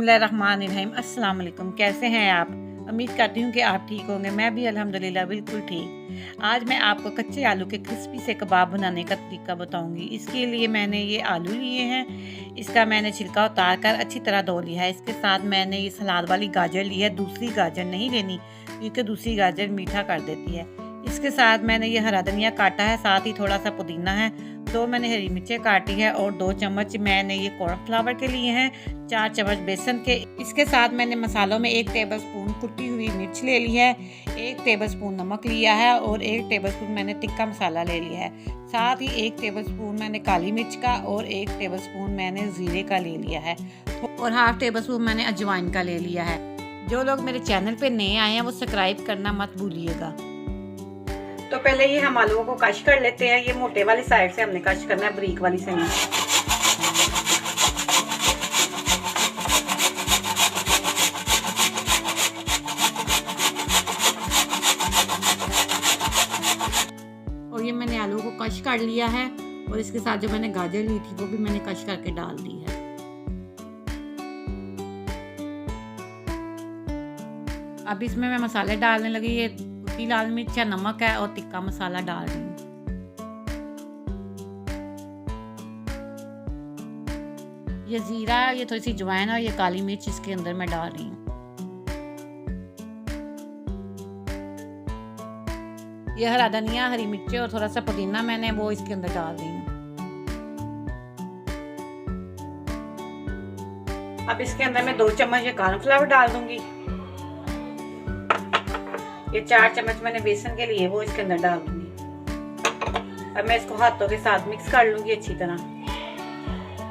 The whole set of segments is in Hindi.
बिस्मिल्लाहिर्रहमानिर्रहीम। अस्सलाम वालेकुम। कैसे हैं आप? उम्मीद करती हूँ कि आप ठीक होंगे। मैं भी अल्हम्दुलिल्लाह बिल्कुल ठीक। आज मैं आपको कच्चे आलू के क्रिस्पी से कबाब बनाने का तरीका बताऊँगी। इसके लिए मैंने ये आलू लिए हैं, इसका मैंने छिलका उतार कर अच्छी तरह धो लिया है। इसके साथ मैंने ये सलाद वाली गाजर ली है, दूसरी गाजर नहीं लेनी क्योंकि दूसरी गाजर मीठा कर देती है। इसके साथ मैंने ये हरा धनिया काटा है, साथ ही थोड़ा सा पुदीना है, 2 मैंने हरी मिर्चें काटी है और 2 चम्मच मैंने ये कॉर्नफ्लावर के लिए हैं, 4 चम्मच बेसन के। इसके साथ मैंने मसालों में 1 टेबलस्पून कुटी हुई मिर्च ले ली है, 1 टेबलस्पून नमक लिया है और 1 टेबलस्पून मैंने तिक्का मसाला ले लिया है। साथ ही 1 टेबलस्पून मैंने काली मिर्च का और 1 टेबलस्पून मैंने ज़ीरे का ले लिया है और हाफ टेबलस्पून मैंने अजवाइन का ले लिया है। जो लोग मेरे चैनल पे नए आए हैं वो सब्सक्राइब करना मत भूलिएगा। तो पहले ये हम आलूओं को कश कर लेते हैं। ये मोटे वाली साइड से हमने कश करना है, बारीक वाली से नहीं। और ये मैंने आलू को कश कर लिया है और इसके साथ जो मैंने गाजर ली थी वो भी मैंने कश करके डाल दी है। अब इसमें मैं मसाले डालने लगी। ये कुटी लाल मिर्च है, नमक है और तिक्का मसाला डाल रही हूँ। ये जीरा है, ये थोड़ी सी अजवाइन और ये काली मिर्च इसके अंदर मैं डाल रही हूँ। ये हरा धनिया, हरी मिर्ची और थोड़ा सा पुदीना मैंने वो इसके अंदर डाल दी हूँ। अब इसके अंदर मैं 2 चम्मच ये कॉर्नफ्लावर डाल दूंगी। ये 4 चम्मच मैंने बेसन के लिए वो इसके अंदर डाल दूंगी। अब मैं इसको हाथों के साथ मिक्स कर लूंगी अच्छी तरह।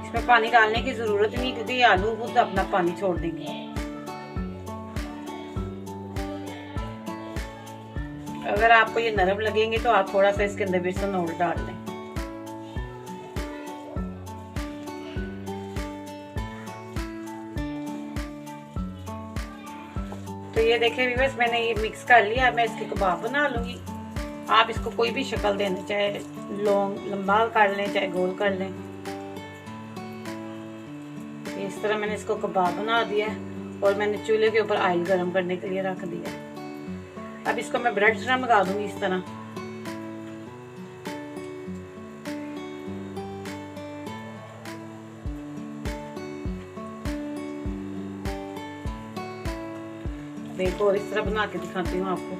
इसमें पानी डालने की जरूरत नहीं क्योंकि ये आलू खुद अपना पानी छोड़ देंगे। अगर आपको ये नरम लगेंगे तो आप थोड़ा सा इसके अंदर बेसन और डाल लें। तो ये देखिए व्यूअर्स, मैंने ये मिक्स कर लिया। मैं इसके कबाब बना लूंगी। आप इसको कोई भी शक्ल देना, चाहे लॉन्ग लंबा कर लें चाहे गोल कर लें। इस तरह मैंने इसको कबाब बना दिया और मैंने चूल्हे के ऊपर ऑयल गरम करने के लिए रख दिया। अब इसको मैं ब्रेड ड्रम लगा दूंगी इस तरह। एक और इस तरह बना के दिखाती हूँ आपको।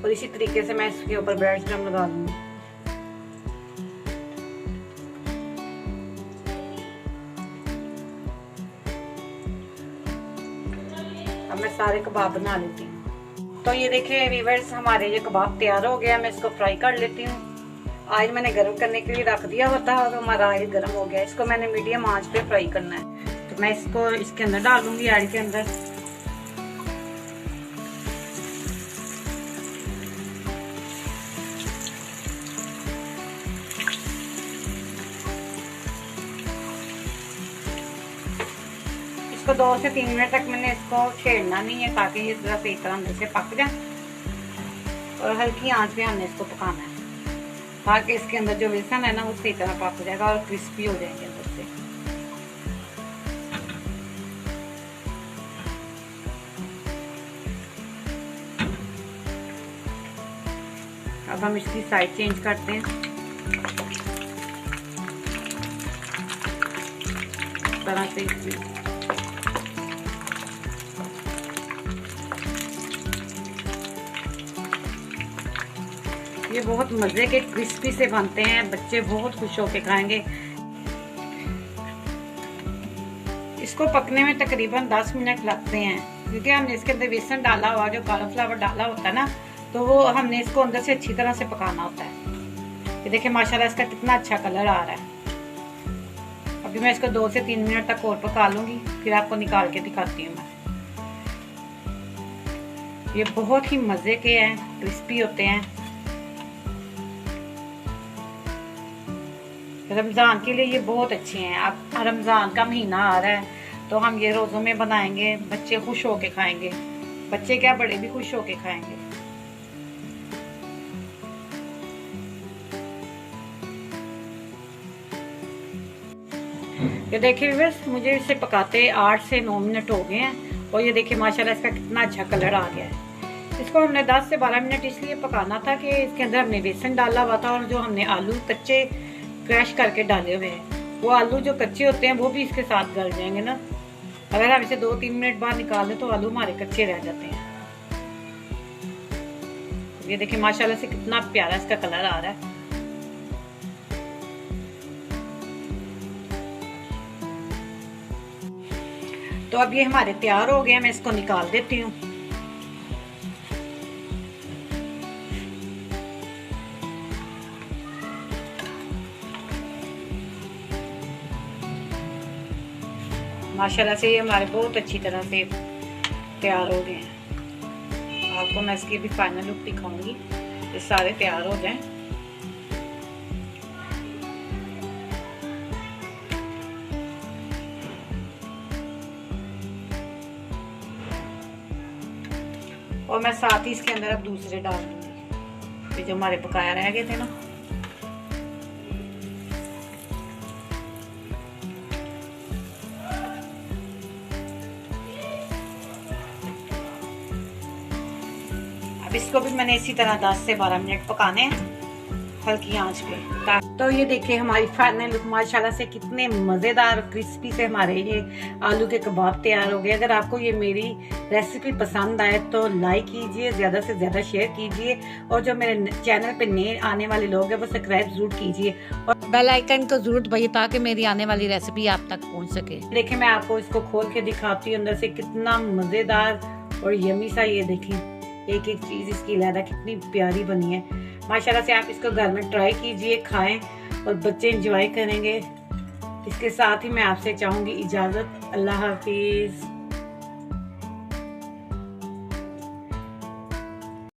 और इसी तरीके से मैं इसके ऊपर ब्रेड क्रम्ब लगा दूंगी। अब मैं सारे कबाब बना लेती हूँ। तो ये देखिए व्यूअर्स, हमारे ये कबाब तैयार हो गया। मैं इसको फ्राई कर लेती हूँ। ऑयल मैंने गरम करने के लिए रख दिया होता है और हमारा ऑयल गरम हो गया। इसको मैंने मीडियम आंच पे फ्राई करना है। तो मैं इसको इसके अंदर डालूंगी, ऑयल के अंदर। इसको 2 से 3 मिनट तक मैंने इसको छेड़ना नहीं है ताकि ये थोड़ा सही तरह अंदर से पक जाए और हल्की आंच पे हमने इसको पकाना है ताकि इसके अंदर जो बेसन है ना वो सही तरह पक जाएगा और क्रिस्पी हो जाएंगे अंदर से। अब हम इसकी साइड चेंज करते हैं। इस तरह से ये बहुत मजे के क्रिस्पी से बनते हैं। बच्चे बहुत खुश होके खाएंगे। इसको पकने में तकरीबन 10 मिनट लगते हैं क्योंकि हमने इसके अंदर बेसन डाला हुआ, जो कॉर्नफ्लावर डाला होता है ना, तो वो हमने इसको अंदर से अच्छी तरह से पकाना होता है। ये देखिए माशाल्लाह इसका कितना अच्छा कलर आ रहा है। अभी मैं इसको 2 से 3 मिनट तक और पका लूंगी, फिर आपको निकाल के दिखाती हूँ मैं। ये बहुत ही मजे के हैं, क्रिस्पी होते हैं। रमज़ान के लिए ये बहुत अच्छे हैं। अब रमज़ान का महीना आ रहा है तो हम ये रोज़ों में बनाएंगे। बच्चे खुश होके खाएंगे, बच्चे क्या बड़े भी खुश होके खाएंगे। ये देखिए व्यूअर्स, मुझे इसे पकाते 8 से 9 मिनट हो गए हैं और ये देखिए माशाल्लाह इसका कितना अच्छा कलर आ गया है। इसको हमने 10 से 12 मिनट इसलिए पकाना था कि इसके अंदर हमने बेसन डाला हुआ था और जो हमने आलू कच्चे क्रश करके डाले हुए हैं, वो आलू जो कच्चे होते हैं वो भी इसके साथ गल जाएंगे ना। अगर हम इसे 2-3 मिनट बाद निकाल दें तो आलू हमारे कच्चे रह जाते हैं। ये देखिए माशाल्लाह से कितना प्यारा इसका कलर आ रहा है। तो अब ये हमारे तैयार हो गए, मैं इसको निकाल देती हूँ। माशाल्लाह से ये हमारे बहुत अच्छी तरह से तैयार हो गए हैं। आपको मैं इसकी भी फाइनल लुक दिखाऊंगी, ये सारे तैयार हो जाएं। और मैं साथ ही इसके अंदर अब दूसरे डाल दूंगी, जो हमारे बकाया रह गए थे ना। अब इसको भी मैंने इसी तरह 10 से 12 मिनट पकाने हैं हल्की आंच पे। तो ये देखिए हमारी फाइनल लुक माशाल्लाह से कितने मज़ेदार क्रिस्पी से हमारे ये आलू के कबाब तैयार हो गए। अगर आपको ये मेरी रेसिपी पसंद आए तो लाइक कीजिए, ज़्यादा से ज़्यादा शेयर कीजिए और जो मेरे चैनल पे नए आने वाले लोग हैं वो सब्सक्राइब जरूर कीजिए और बेल आइकन को जरूर दबाइए ताकि मेरी आने वाली रेसिपी आप तक पहुँच सके। देखिए मैं आपको इसको खोल के दिखाती हूँ अंदर से कितना मज़ेदार और यमी सा। ये देखें एक एक चीज़ इसकी अलग कितनी प्यारी बनी है माशाल्लाह से। आप इसको घर में ट्राई कीजिए, खाएं और बच्चे एंजॉय करेंगे। इसके साथ ही मैं आपसे चाहूँगी इजाज़त। अल्लाह हाफिज़।